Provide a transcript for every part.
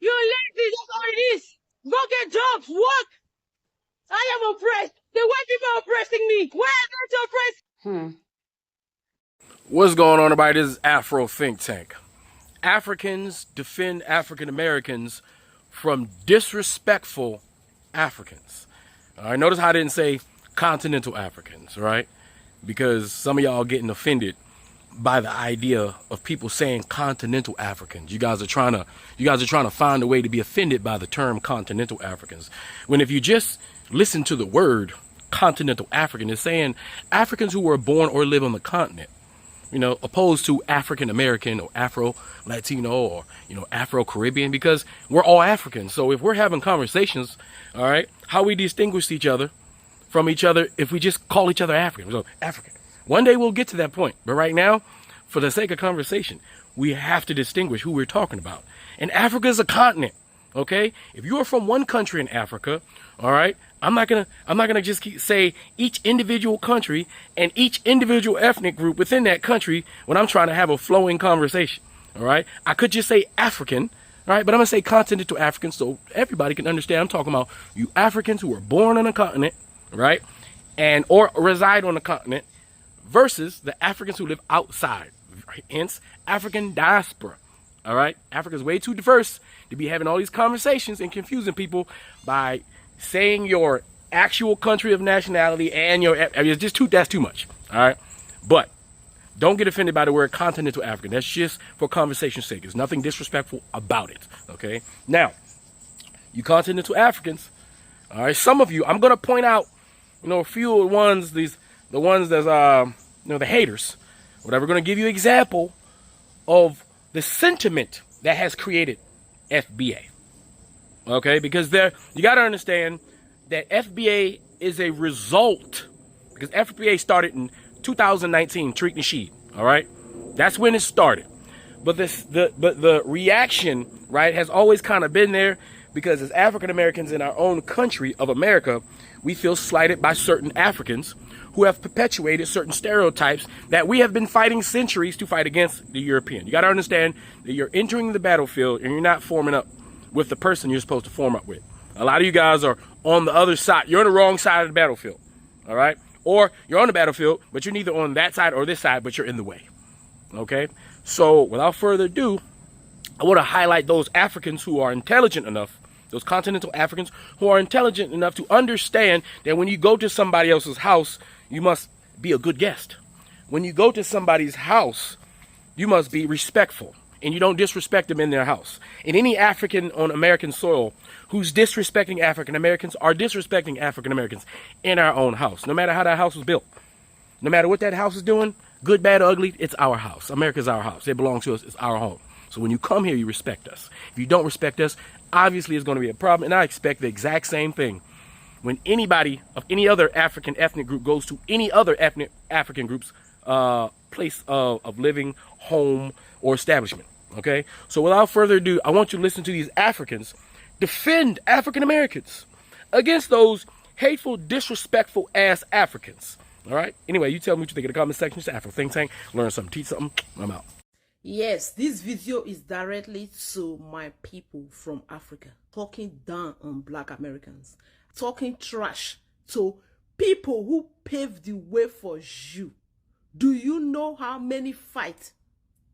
You're lazy, that's all it is. Go get jobs, work. I am oppressed. The white people are oppressing me. Why are they to oppress? What's going on, everybody? This is Afro Think Tank. Africans defend African Americans from disrespectful Africans. All right, notice how I didn't say continental Africans, right? Because some of y'all are getting offended by the idea of people saying continental Africans. You guys are trying to find a way to be offended by the term continental Africans. When if you just listen to the word continental African, it's saying Africans who were born or live on the continent. You know, opposed to African American or Afro Latino or, Afro Caribbean, because we're all Africans. So if we're having conversations, all right, how we distinguish each other from each other if we just call each other African. So African. One day we'll get to that point. But right now, for the sake of conversation, we have to distinguish who we're talking about. And Africa is a continent. Okay, if you are from one country in Africa, all right, I'm not gonna just say each individual country and each individual ethnic group within that country when I'm trying to have a flowing conversation. All right, I could just say African, all right, but I'm gonna say continental Africans so everybody can understand. I'm talking about you Africans who were born on a continent, right, and or reside on the continent, versus the Africans who live outside. Hence, African diaspora. All right, Africa's way too diverse to be having all these conversations and confusing people by saying your actual country of nationality and that's too much. All right, but don't get offended by the word continental African. That's just for conversation's sake. There's nothing disrespectful about it. Okay, now you continental Africans. All right, some of you, I'm gonna point out, a few of the ones that's the haters. Whatever, gonna give you an example of the sentiment that has created FBA. Okay, because you got to understand that FBA is a result, because FBA started in 2019, Tariq Nasheed. All right, that's when it started. But the reaction, right, has always kind of been there, because as African Americans in our own country of America, we feel slighted by certain Africans who have perpetuated certain stereotypes that we have been fighting centuries to fight against the European. You got to understand that you're entering the battlefield and you're not forming up with the person you're supposed to form up with. A lot of you guys are on the other side. You're on the wrong side of the battlefield, all right? Or you're on the battlefield, but you're neither on that side or this side, but you're in the way, okay? So without further ado, I want to highlight those Africans who are intelligent enough, those continental Africans who are intelligent enough to understand that when you go to somebody else's house, you must be a good guest. When you go to somebody's house, you must be respectful, and you don't disrespect them in their house. And any African on American soil who's disrespecting African Americans are disrespecting African Americans in our own house, no matter how that house was built. No matter what that house is doing, good, bad, or ugly, it's our house. America's our house. It belongs to us. It's our home. So when you come here, you respect us. If you don't respect us, obviously it's going to be a problem, and I expect the exact same thing when anybody of any other African ethnic group goes to any other ethnic African group's place of living, home, or establishment. Okay? So without further ado, I want you to listen to these Africans defend African Americans against those hateful, disrespectful ass Africans. All right? Anyway, you tell me what you think in the comment section. It's Afro Think Tank. Learn something, teach something. I'm out. Yes, this video is directly to my people from Africa, talking down on Black Americans, talking trash to people who paved the way for you. Do you know how many fights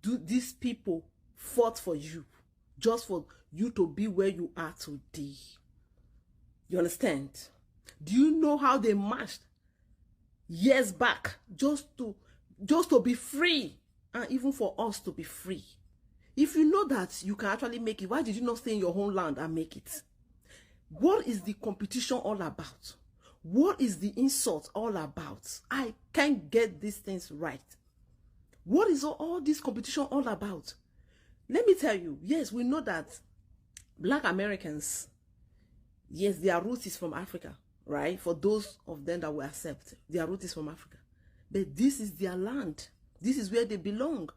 do these people fought for you, just for you to be where you are today? You understand? Do you know how they marched years back just to be free? And even for us to be free. If you know that you can actually make it, why did you not stay in your homeland and make it? What is the competition all about? What is the insult all about? I can't get these things right. What is all this competition all about? Let me tell you, yes, we know that Black Americans, yes, their root is from Africa, right? For those of them that will accept, their root is from Africa. But this is their land. This is where they belong.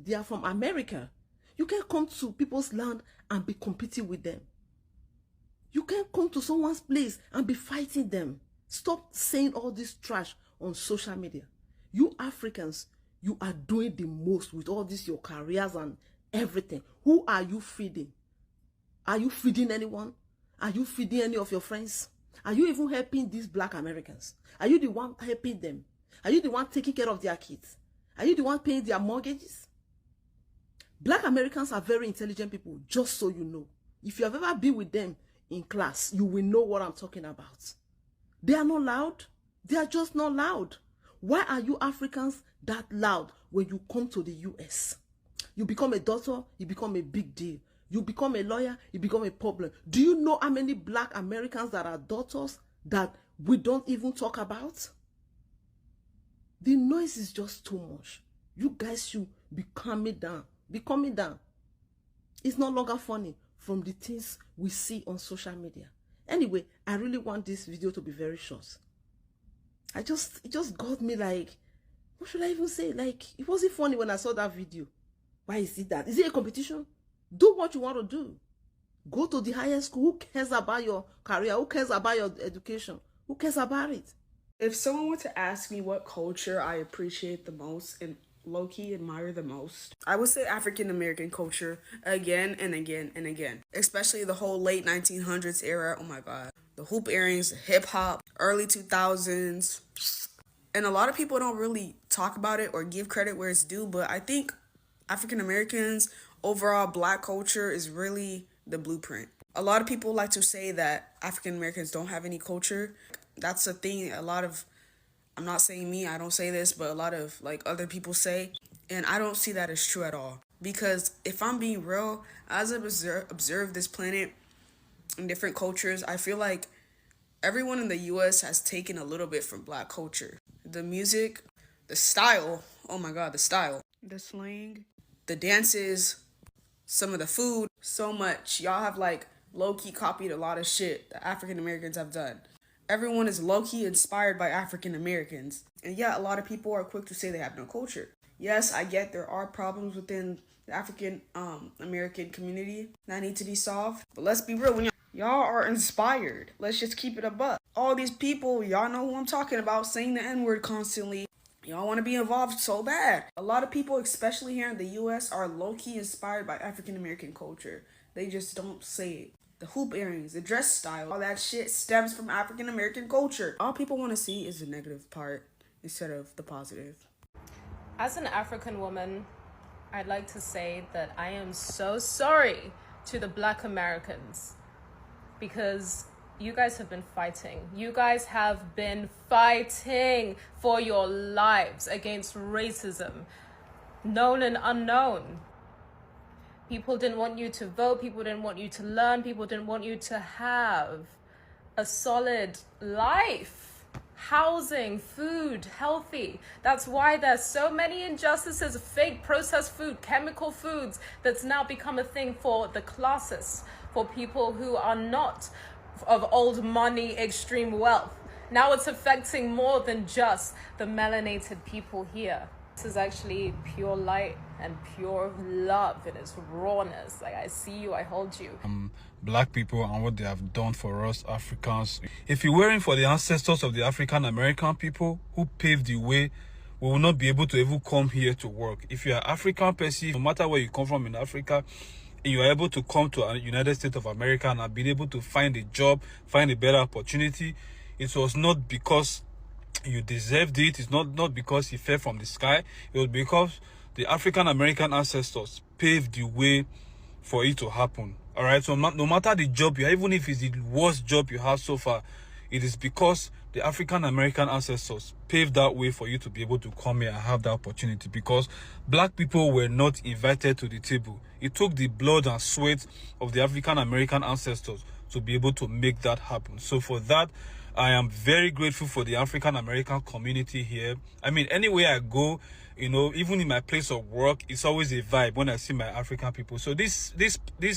They are from America. You can't come to people's land and be competing with them. You can't come to someone's place and be fighting them. Stop saying all this trash on social media. You Africans, you are doing the most with all this, your careers and everything. Who are you feeding? Are you feeding anyone? Are you feeding any of your friends? Are you even helping these black Americans? Are you the one helping them? Are you the one taking care of their kids? Are you the one paying their mortgages? Black Americans are very intelligent people, just so you know. If you have ever been with them in class, you will know what I'm talking about. They are not loud. They are just not loud. Why are you Africans that loud when you come to the US? You become a doctor, you become a big deal. You become a lawyer, you become a problem. Do you know how many black Americans that are doctors that we don't even talk about? The noise is just too much. You guys should be calming down. Be calming down. It's no longer funny from the things we see on social media. Anyway, I really want this video to be very short. It just got me like, what should I even say? Like, it wasn't funny when I saw that video. Why is it that? Is it a competition? Do what you want to do. Go to the higher school. Who cares about your career? Who cares about your education? Who cares about it? If someone were to ask me what culture I appreciate the most and low-key admire the most, I would say African American culture again and again and again. Especially the whole late 1900s era. Oh my god. The hoop earrings, hip hop, early 2000s. And a lot of people don't really talk about it or give credit where it's due, but I think African Americans, overall black culture is really the blueprint. A lot of people like to say that African Americans don't have any culture. That's a thing a lot of, I'm not saying me, I don't say this, but a lot of like other people say, and I don't see that as true at all. Because if I'm being real, as I've observed this planet in different cultures, I feel like everyone in the US has taken a little bit from black culture. The music, the style, oh my god, the style, the slang, the dances, some of the food, so much. Y'all have like low-key copied a lot of shit that African Americans have done. Everyone is low-key inspired by African Americans. And yeah, a lot of people are quick to say they have no culture. Yes, I get there are problems within the African American community that need to be solved. But let's be real, when y'all are inspired, let's just keep it a buck. All these people, y'all know who I'm talking about, saying the N-word constantly. Y'all want to be involved so bad. A lot of people, especially here in the US, are low-key inspired by African American culture. They just don't say it. The hoop earrings, the dress style, all that shit stems from African American culture. All people want to see is the negative part instead of the positive. As an African woman, I'd like to say that I am so sorry to the Black Americans because you guys have been fighting. You guys have been fighting for your lives against racism, known and unknown. People didn't want you to vote. People didn't want you to learn. People didn't want you to have a solid life, housing, food, healthy. That's why there's so many injustices, fake processed food, chemical foods, that's now become a thing for the classes, for people who are not of old money, extreme wealth. Now it's affecting more than just the melanated people here. This is actually pure light and pure love in its rawness. Like, I see you, I hold you. Black people and what they have done for us Africans. If it weren't for the ancestors of the African American people who paved the way, we will not be able to even come here to work. If you are African person, no matter where you come from in Africa, and you are able to come to the United States of America and have been able to find a job, find a better opportunity, it was not because you deserved it. It's not because it fell from the sky. It was because the African American ancestors paved the way for it to happen. All right. So no matter the job you have, even if it's the worst job you have so far, it is because the African American ancestors paved that way for you to be able to come here and have that opportunity, because black people were not invited to the table. It took the blood and sweat of the African American ancestors to be able to make that happen. So for that, I am very grateful for the African American community here. I mean, anywhere I go, you know, even in my place of work, it's always a vibe when I see my African people. So this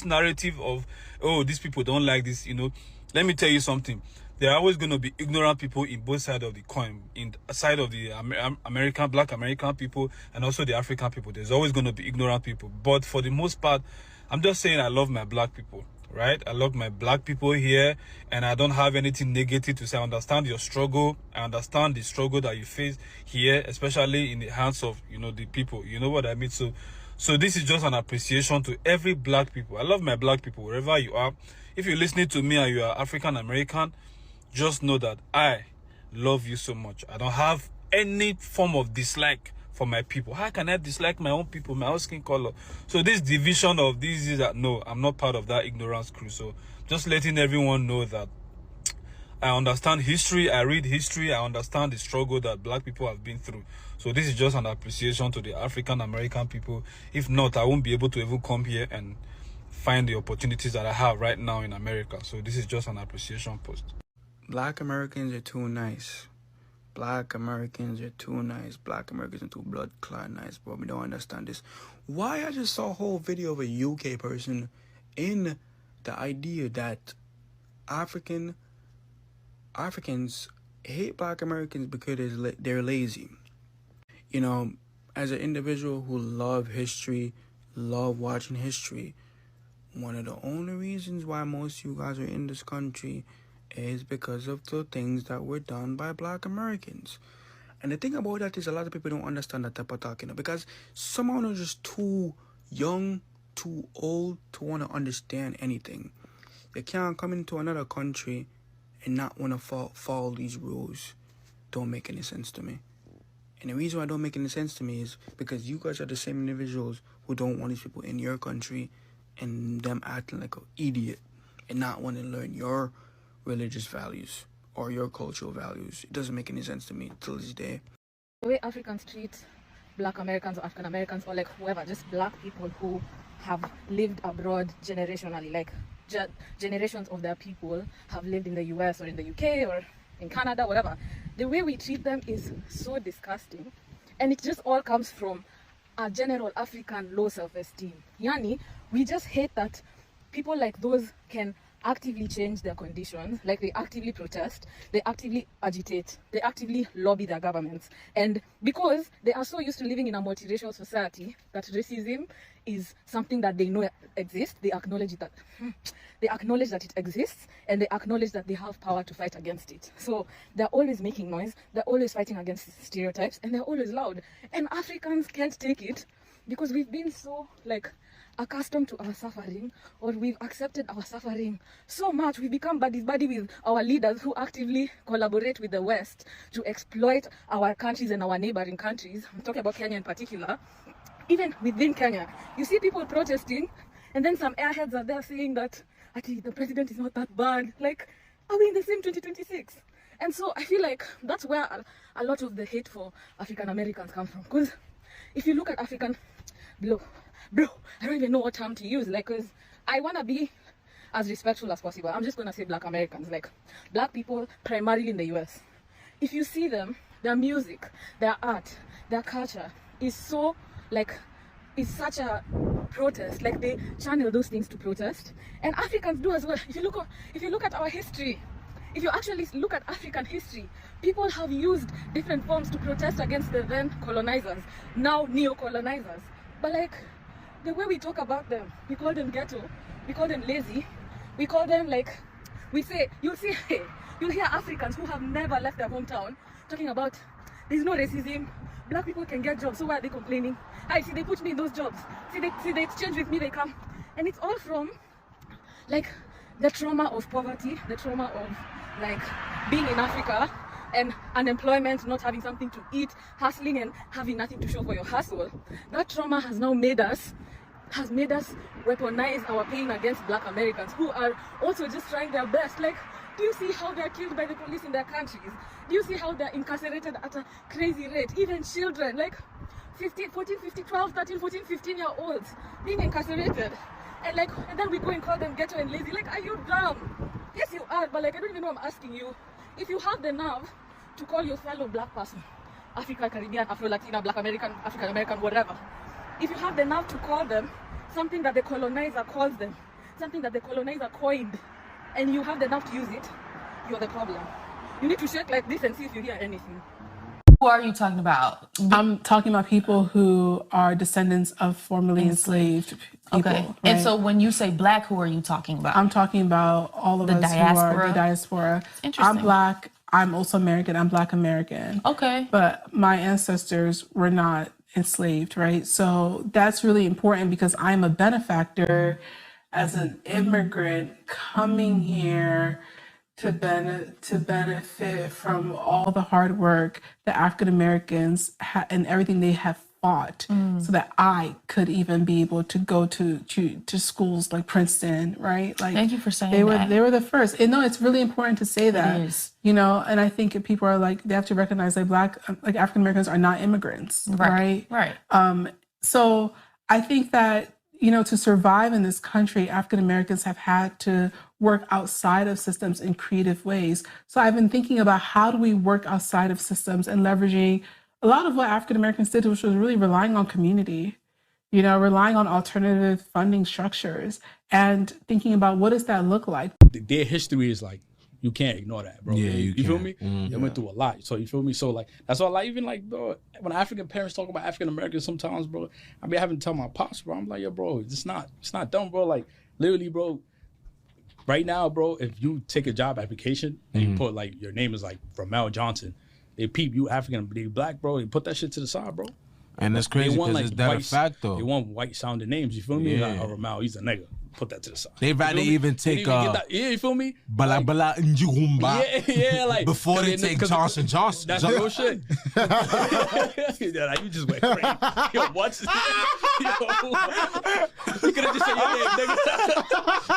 narrative of, oh, these people don't like this, you know, let me tell you something. There are always going to be ignorant people in both sides of the coin, in the side of the Black American people and also the African people. There's always going to be ignorant people. But for the most part, I'm just saying I love my black people, right? I love my black people here, and I don't have anything negative to say. I understand your struggle. I understand the struggle that you face here, especially in the hands of, you know, the people. You know what I mean? So So this is just an appreciation to every black people. I love my black people wherever you are. If you're listening to me and you are African American, just know that I love you so much. I don't have any form of dislike for my people. How can I dislike my own people, my own skin color? So this division of these is that, no, I'm not part of that ignorance crew. So just letting everyone know that I understand history, I read history, I understand the struggle that black people have been through. So this is just an appreciation to the African American people. If not, I won't be able to even come here and find the opportunities that I have right now in America. So this is just an appreciation post. Black Americans are too nice. Black Americans are too nice. Black Americans are too blood clot nice, bro. We don't understand this. Why I just saw a whole video of a UK person in the idea that Africans hate Black Americans because they're lazy. You know, as an individual who love history, love watching history, one of the only reasons why most of you guys are in this country is because of the things that were done by Black Americans. And the thing about that is a lot of people don't understand that type of talk, you know, because someone is just too young, too old to want to understand anything. They can't come into another country and not want to follow these rules. Don't make any sense to me. And the reason why it don't make any sense to me is because you guys are the same individuals who don't want these people in your country and them acting like an idiot and not want to learn your religious values or your cultural values. It doesn't make any sense to me till this day. The way Africans treat Black Americans or African Americans or like whoever, just Black people who have lived abroad generationally, like generations of their people have lived in the US or in the UK or in Canada, whatever. The way we treat them is so disgusting, and it just all comes from a general African low self-esteem. Yani, we just hate that people like those can actively change their conditions, like they actively protest, they actively agitate, they actively lobby their governments. And because they are so used to living in a multiracial society that racism is something that they know exists, they acknowledge that it exists, and they acknowledge that they have power to fight against it. So they're always making noise, they're always fighting against stereotypes, and they're always loud. And Africans can't take it because we've been so like accustomed to our suffering, or we've accepted our suffering so much, we become buddy with our leaders who actively collaborate with the West to exploit our countries and our neighboring countries. I'm talking about Kenya in particular. Even within Kenya, you see people protesting, and then some airheads are there saying that the president is not that bad. Like, are we in the same 2026? And so I feel like that's where a lot of the hate for African Americans come from. Because if you look at African, bro, I don't even know what term to use, like, because I want to be as respectful as possible. I'm just going to say Black Americans, like Black people primarily in the US. If you see them, their music, their art, their culture is so, like, is such a protest. Like, they channel those things to protest. And Africans do as well. If you look at our history, if you actually look at African history, people have used different forms to protest against the then colonizers, now neo-colonizers. But like, the way we talk about them, we call them ghetto, we call them lazy, we call them like, you'll hear Africans who have never left their hometown talking about there's no racism, Black people can get jobs, so why are they complaining? See, they put me in those jobs, they exchange with me, they come. And it's all from like the trauma of poverty, the trauma of like being in Africa and unemployment, not having something to eat, hustling and having nothing to show for your hustle. That trauma has now made us weaponize our pain against Black Americans who are also just trying their best. Like, do you see how they're killed by the police in their countries? Do you see how they're incarcerated at a crazy rate? Even children, like 15-year-olds being incarcerated. And then we go and call them ghetto and lazy. Like, are you dumb? Yes, you are, but like, I don't even know I'm asking you. If you have the nerve to call your fellow Black person, African, Caribbean, Afro-Latina, Black American, African American, whatever, if you have the nerve to call them something that the colonizer calls them, something that the colonizer coined, and you have the nerve to use it, you're the problem. You need to shake like this and see if you hear anything. Who are you talking about? I'm talking about people who are descendants of formerly enslaved people. Okay. Right? And so when you say Black, who are you talking about? I'm talking about all of us diaspora? who are the diaspora. Interesting. I'm Black. I'm also American. I'm Black American. Okay. But my ancestors were not enslaved, right? So that's really important because I'm a benefactor as an immigrant coming here to benefit from all the hard work that African Americans and everything they have fought, so that I could even be able to go to schools like Princeton, right? Like, Thank you for saying they that. were the first. And no, it's really important to say that. It is. You know, and I think if people are like, they have to recognize like African Americans are not immigrants, right? Right. So I think that, you know, to survive in this country, African Americans have had to work outside of systems in creative ways. So I've been thinking about how do we work outside of systems and leveraging a lot of what African Americans did, which was really relying on community, you know, relying on alternative funding structures and thinking about what does that look like. Their history is like, you can't ignore that, bro. Yeah, you feel me? They went through a lot. So you feel me? So like, that's why, like, even like, bro, when African parents talk about African Americans sometimes, bro, I be having to tell my pops, bro, I'm like, yo, bro, it's not dumb, bro. Like, literally, bro, right now, bro, if you take a job application and you put like, your name is like Ramel Johnson, they peep you African, they black, bro, you put that shit to the side, bro. And that's crazy because it's that a fact, though. They want white sounding names, you feel me? Yeah. Like, oh, Ramel, he's a nigga. Put that to the side. They rather even take yeah, you feel me? Bala Bala Njugumba. Yeah, like before they take Johnson Johnson. That's real shit. Yeah, like, you just went crazy. Yo, what? Yo, you could have just said your name,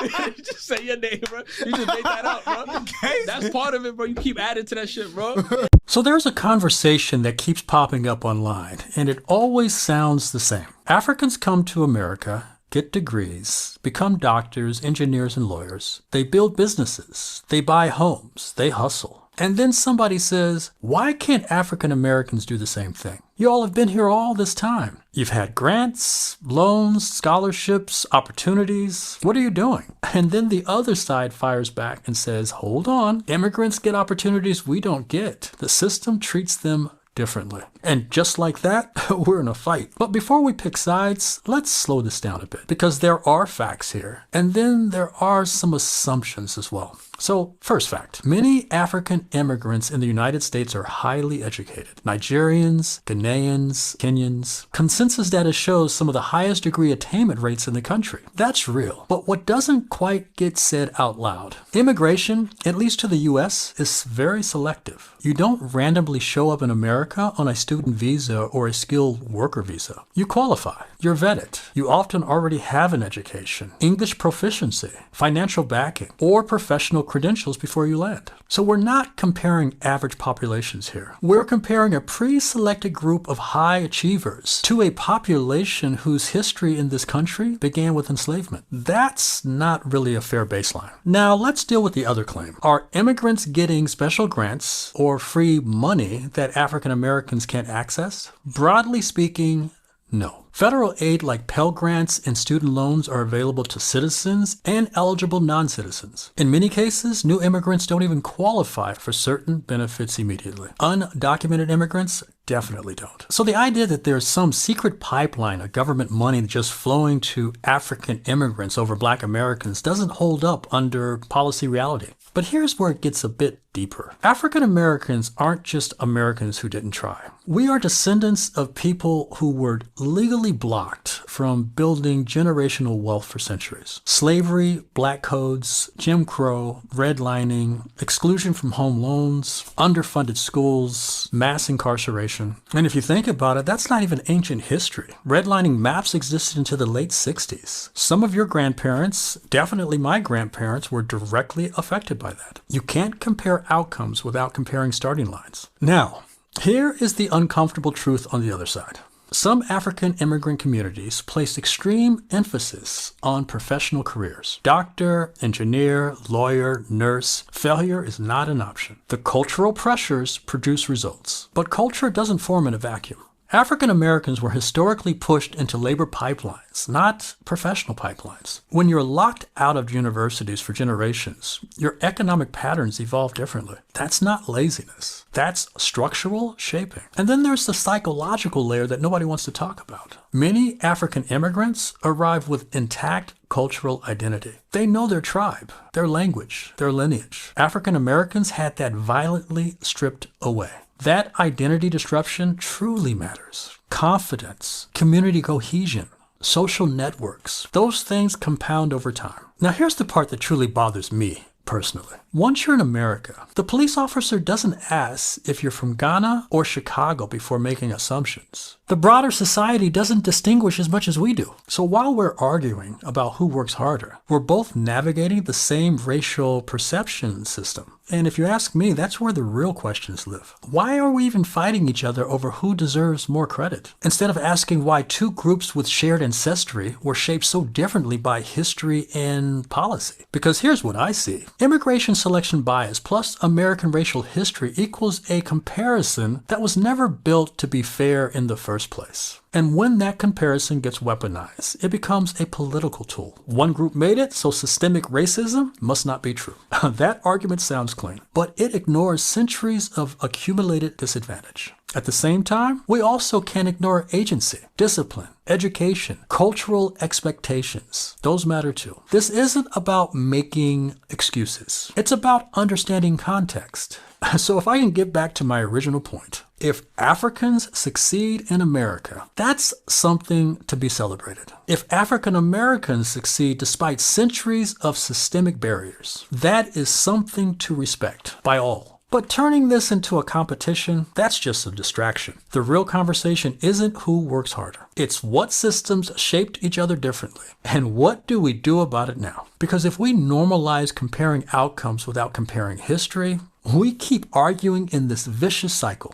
nigga. Just say your name, bro. You just made that up, bro. That's part of it, bro. You keep adding to that shit, bro. So there's a conversation that keeps popping up online, and it always sounds the same. Africans come to America, get degrees, become doctors, engineers, and lawyers. They build businesses. They buy homes. They hustle. And then somebody says, why can't African Americans do the same thing? You all have been here all this time. You've had grants, loans, scholarships, opportunities. What are you doing? And then the other side fires back and says, hold on. Immigrants get opportunities we don't get. The system treats them differently. And just like that, we're in a fight. But before we pick sides, let's slow this down a bit because there are facts here. And then there are some assumptions as well. So, first fact, many African immigrants in the United States are highly educated. Nigerians, Ghanaians, Kenyans. Consensus data shows some of the highest degree attainment rates in the country. That's real. But what doesn't quite get said out loud, immigration, at least to the US, is very selective. You don't randomly show up in America on a student visa or a skilled worker visa. You qualify. You're vetted. You often already have an education, English proficiency, financial backing, or professional credentials before you land. So we're not comparing average populations here. We're comparing a pre-selected group of high achievers to a population whose history in this country began with enslavement. That's not really a fair baseline. Now let's deal with the other claim. Are immigrants getting special grants or free money that African Americans can't access? Broadly speaking, no. Federal aid like Pell Grants and student loans are available to citizens and eligible non-citizens. In many cases, new immigrants don't even qualify for certain benefits immediately. Undocumented immigrants definitely don't. So the idea that there's some secret pipeline of government money just flowing to African immigrants over Black Americans doesn't hold up under policy reality. But here's where it gets a bit deeper. African Americans aren't just Americans who didn't try. We are descendants of people who were legally blocked from building generational wealth for centuries. Slavery, black codes, Jim Crow, redlining, exclusion from home loans, underfunded schools, mass incarceration. And if you think about it, that's not even ancient history. Redlining maps existed into the late 60s. Some of your grandparents, definitely my grandparents, were directly affected by that. You can't compare outcomes without comparing starting lines. Now, here is the uncomfortable truth on the other side. Some African immigrant communities place extreme emphasis on professional careers. Doctor, engineer, lawyer, nurse. Failure is not an option. The cultural pressures produce results. But culture doesn't form in a vacuum. African Americans were historically pushed into labor pipelines, not professional pipelines. When you're locked out of universities for generations, your economic patterns evolve differently. That's not laziness. That's structural shaping. And then there's the psychological layer that nobody wants to talk about. Many African immigrants arrive with intact cultural identity. They know their tribe, their language, their lineage. African Americans had that violently stripped away. That identity disruption truly matters. Confidence, community cohesion, social networks, those things compound over time. Now here's the part that truly bothers me personally. Once you're in America, the police officer doesn't ask if you're from Ghana or Chicago before making assumptions. The broader society doesn't distinguish as much as we do. So while we're arguing about who works harder, we're both navigating the same racial perception system. And if you ask me, that's where the real questions live. Why are we even fighting each other over who deserves more credit? Instead of asking why two groups with shared ancestry were shaped so differently by history and policy. Because here's what I see. Immigration selection bias plus American racial history equals a comparison that was never built to be fair in the first place. And when that comparison gets weaponized, it becomes a political tool. One group made it, so systemic racism must not be true. That argument sounds clean, but it ignores centuries of accumulated disadvantage. At the same time, we also can't ignore agency, discipline, education, cultural expectations. Those matter too. This isn't about making excuses. It's about understanding context. So if I can get back to my original point, if Africans succeed in America, that's something to be celebrated. If African Americans succeed despite centuries of systemic barriers, that is something to respect by all. But turning this into a competition, that's just a distraction. The real conversation isn't who works harder. It's what systems shaped each other differently. And what do we do about it now? Because if we normalize comparing outcomes without comparing history, we keep arguing in this vicious cycle.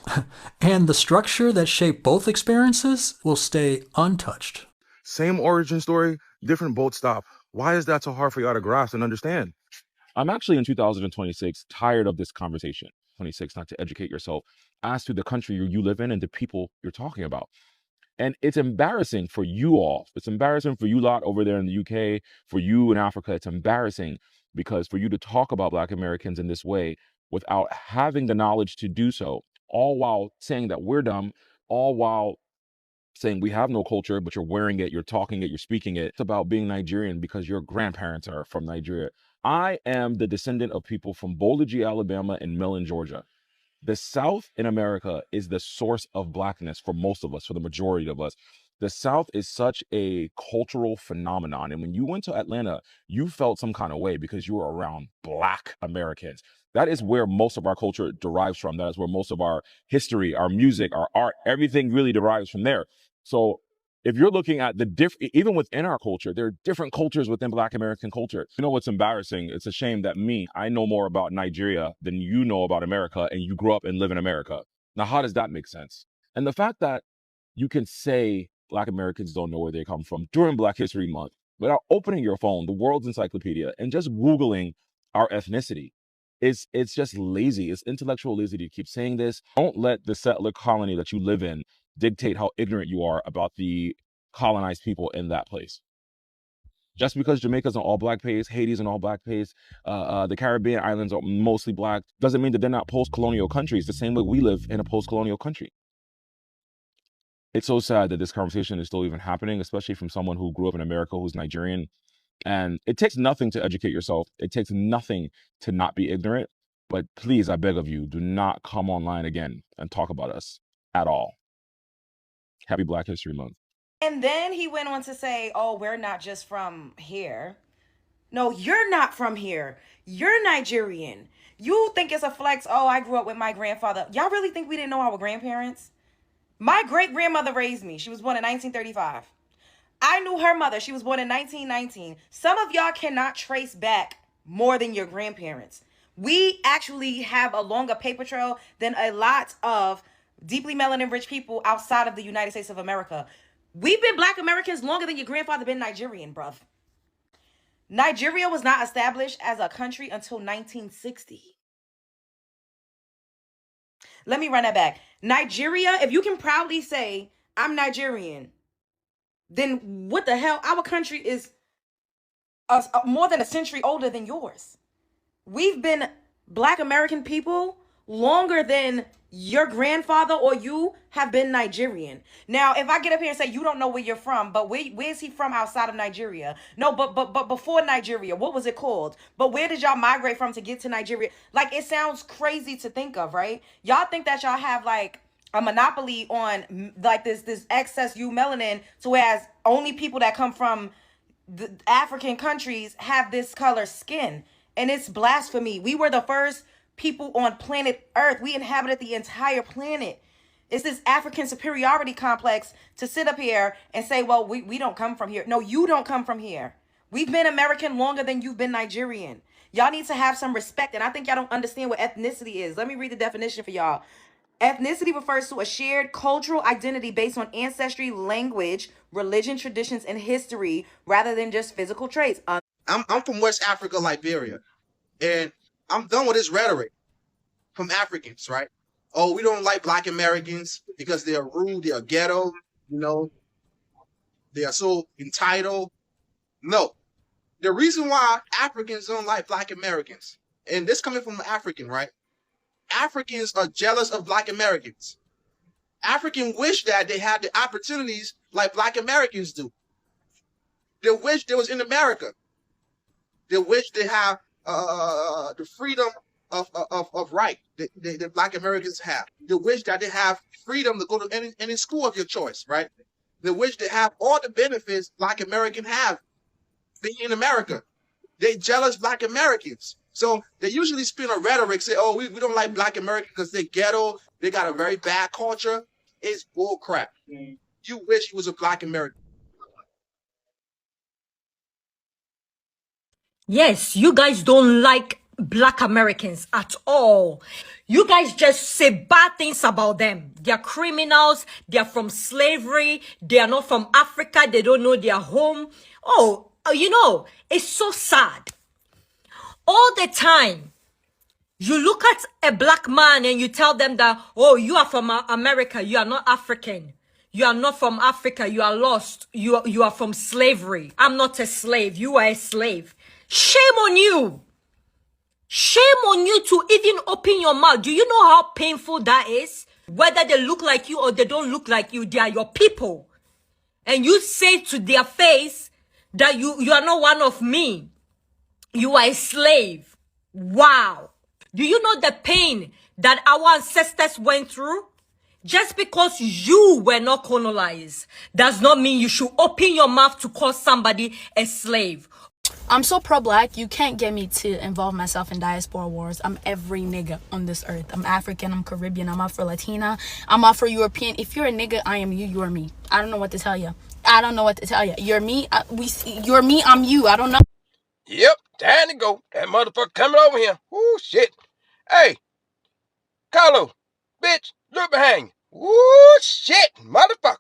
And the structure that shaped both experiences will stay untouched. Same origin story, different boat stop. Why is that so hard for y'all to grasp and understand? I'm actually in 2026 tired of this conversation. 26, not to educate yourself as to the country you live in and the people you're talking about. And it's embarrassing for you all. It's embarrassing for you lot over there in the UK, for you in Africa. It's embarrassing because for you to talk about Black Americans in this way without having the knowledge to do so, all while saying that we're dumb, all while saying we have no culture, but you're wearing it, you're talking it, you're speaking it. It's about being Nigerian because your grandparents are from Nigeria. I am the descendant of people from Bowler, Alabama and Millen, Georgia. The South in America is the source of Blackness for most of us, for the majority of us. The South is such a cultural phenomenon. And when you went to Atlanta, you felt some kind of way because you were around Black Americans. That is where most of our culture derives from. That is where most of our history, our music, our art, everything really derives from there. So if you're looking at even within our culture, there are different cultures within Black American culture. You know what's embarrassing? It's a shame that I know more about Nigeria than you know about America, and you grew up and live in America. Now, how does that make sense? And the fact that you can say Black Americans don't know where they come from during Black History Month without opening your phone, the world's encyclopedia, and just Googling our ethnicity. It's just lazy. It's intellectual lazy to keep saying this. Don't let the settler colony that you live in dictate how ignorant you are about the colonized people in that place. Just because Jamaica's an all Black place, Haiti's an all Black place, the Caribbean islands are mostly Black, doesn't mean that they're not post-colonial countries the same way we live in a post-colonial country. It's so sad that this conversation is still even happening, especially from someone who grew up in America, who's Nigerian. And it takes nothing to educate yourself. It takes nothing to not be ignorant. But please, I beg of you, do not come online again and talk about us at all. Happy Black History Month. And then he went on to say, oh, we're not just from here. No, you're not from here. You're Nigerian. You think it's a flex. Oh, I grew up with my grandfather. Y'all really think we didn't know our grandparents? My great-grandmother raised me. She was born in 1935. I knew her mother. She was born in 1919. Some of y'all cannot trace back more than your grandparents. We actually have a longer paper trail than a lot of deeply melanin-rich people outside of the United States of America. We've been Black Americans longer than your grandfather been Nigerian, bruv. Nigeria was not established as a country until 1960. Let me run that back. Nigeria, if you can proudly say, I'm Nigerian, then what the hell? Our country is more than a century older than yours. We've been Black American people longer than your grandfather or you have been Nigerian. Now, if I get up here and say you don't know where you're from, but where's he from outside of Nigeria? No, but before Nigeria, what was it called? But where did y'all migrate from to get to Nigeria? Like, it sounds crazy to think of, right? Y'all think that y'all have like a monopoly on like this excess melanin, to whereas only people that come from the African countries have this color skin, and it's blasphemy. We were the first people on planet Earth. We inhabited the entire planet. It's this African superiority complex to sit up here and say, well, we don't come from here. No, you don't come from here. We've been American longer than you've been Nigerian. Y'all need to have some respect, and I think y'all don't understand what ethnicity is. Let me read the definition for y'all. Ethnicity refers to a shared cultural identity based on ancestry, language, religion, traditions, and history, rather than just physical traits. I'm from West Africa, Liberia, and I'm done with this rhetoric from Africans, right? Oh, we don't like Black Americans because they're rude, they're ghetto, they are so entitled. No. The reason why Africans don't like Black Americans, and this coming from an African, right? Africans are jealous of Black Americans. Africans wish that they had the opportunities like Black Americans do. They wish they was in America. They wish they have the freedom of right that Black Americans have. They wish that they have freedom to go to any school of your choice, right? They wish they have all the benefits Black Americans have being in America. They jealous Black Americans. So they usually spin a rhetoric, say, oh, we don't like Black Americans because they're ghetto, they got a very bad culture. It's bull crap. You wish you was a Black American. Yes, you guys don't like Black Americans at all. You guys just say bad things about them. They're criminals. They're from slavery. They are not from Africa. They don't know their home. Oh, it's so sad. All the time, you look at a Black man and you tell them that, oh, you are from America. You are not African. You are not from Africa. You are lost. You are from slavery. I'm not a slave. You are a slave. Shame on you. Shame on you to even open your mouth. Do you know how painful that is? Whether they look like you or they don't look like you, they are your people. And you say to their face that you are not one of me. You are a slave. Wow. Do you know the pain that our ancestors went through? Just because you were not colonized does not mean you should open your mouth to call somebody a slave. I'm so pro-Black, you can't get me to involve myself in diaspora wars. I'm every nigga on this earth. I'm African, I'm Caribbean, I'm Afro-Latina, I'm Afro-European. If you're a nigga, I am you, you're me. I don't know what to tell you. You're me, you're me, I'm you. I don't know. Yep, time to go. That motherfucker coming over here. Ooh, shit. Hey, Carlo, bitch, look behind you. Ooh, shit, motherfucker.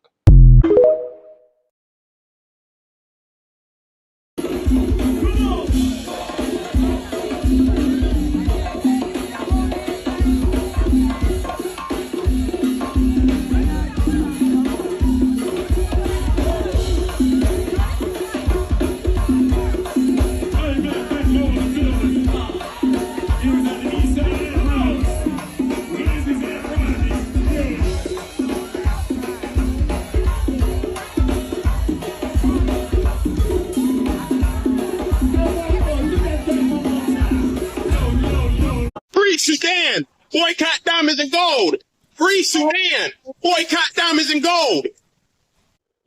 Free Sudan, boycott diamonds and gold. Free Sudan, boycott diamonds and gold.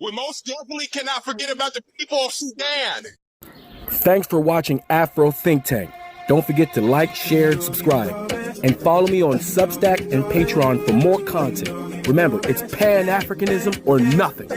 We most definitely cannot forget about the people of Sudan. Thanks for watching Afro Think Tank. Don't forget to like, share, and subscribe. And follow me on Substack and Patreon for more content. Remember, it's pan-Africanism or nothing.